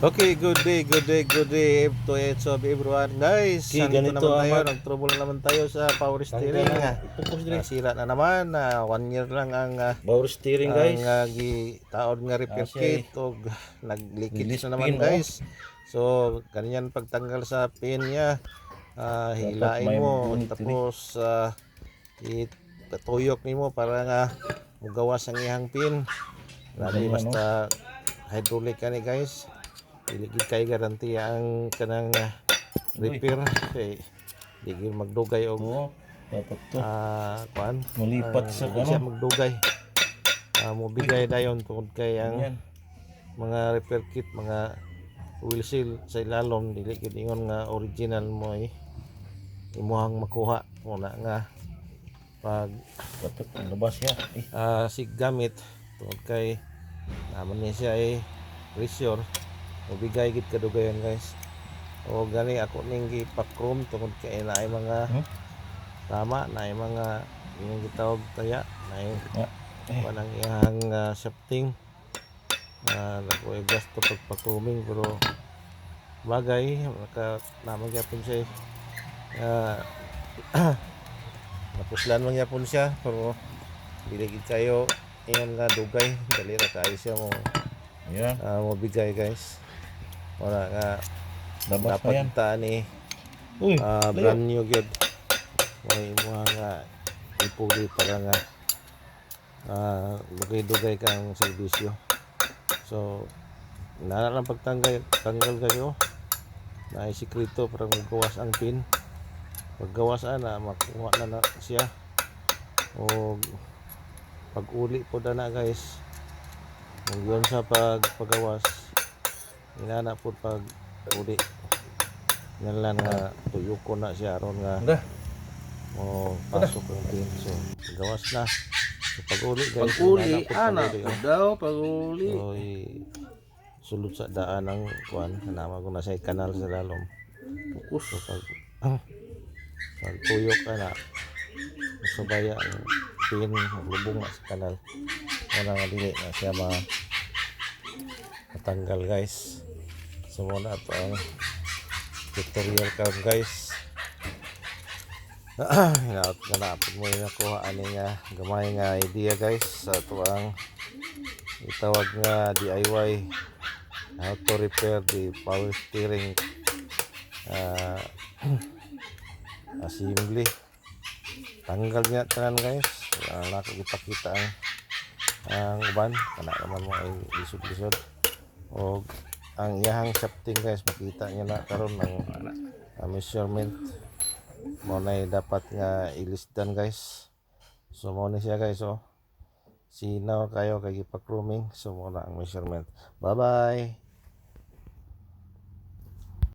Okay, good day to each of everyone guys. Okay, Nandito ganito naman tayo, ang nag-trouble naman tayo sa power steering. Focus dire. Nasira na naman, 1 year lang ang Power steering guys. taon nga repair Siya kit o nag-leakage release na naman pin, oh. guys. So, ganyan pagtanggal sa pin niya, hilain may mo bunit tapos ituyok nimo para nga mugawas ang iyang pin. Grabe Ganyan, basta hydraulic ka ni guys. Iligid kay garanti ang kanang repair kay di gyud magdugay og Oo, dapat to. kuan Malipat sa di siya ano. magdugay. Mobigay dayon tungod kay ang Ganyan. mga repair kit, mga oil seal sa ilalom dili gyud ingon nga original mo imuhang makuha muna nga pag Dapat ang labas niya. sig gamit tungod kay naman niya siya pressure mobigay gid kadugayan guys. O gani ako ning gipa-chrome tungod kay naay mga tama naay mga yung gitawag taya naay wanang iyang shafting nako gasto pagpa-chroming pero bagay naman gyapon siya napuslan man gyapon siya pero dili gid kayo ingon nga dugay dali ra kaayo siya mo Ayan. mobigay guys. Wala nga Labas pa yan. dapat ta ni Uy, brand new gyud may mga ipuli para nga dugay-dugay kang serbisyo. So nana lang tanggal kayo na sikreto para magawas ang pin. Paggawas ana makuha na siya o pag uli po na guys kung yun sa paggawas inana po pag uli nalan nga tuyo ko na siya aron nga o pasok ang pin. So gawas na so, pag uli guys pag-uli, inana po daw, pag-uli. so sulod sa daan ng kuan kanama ko na sa kanal sa lalom. Focus. So pag tuyok ka na sabaya ang pin lubong na sa kanal wala nga dili na siya matanggal guys. So muna ito ang tutorial karon guys. Ganapod mo yung nakuha ani nga gamay nga idea guys sa ito ang itawag nga DIY how to repair the power steering assembly. Tanggal niya tanan guys. Wala ko ipakita ang uban kana naman mo ay lisod-lisod o ang iyahang shafting guys makita niyo na karon ng measurement mo na dapat nga ilisdan guys. So mo ni siya guys sinaw kayo kay ipa-grooming. So mo na ang measurement. Bye bye.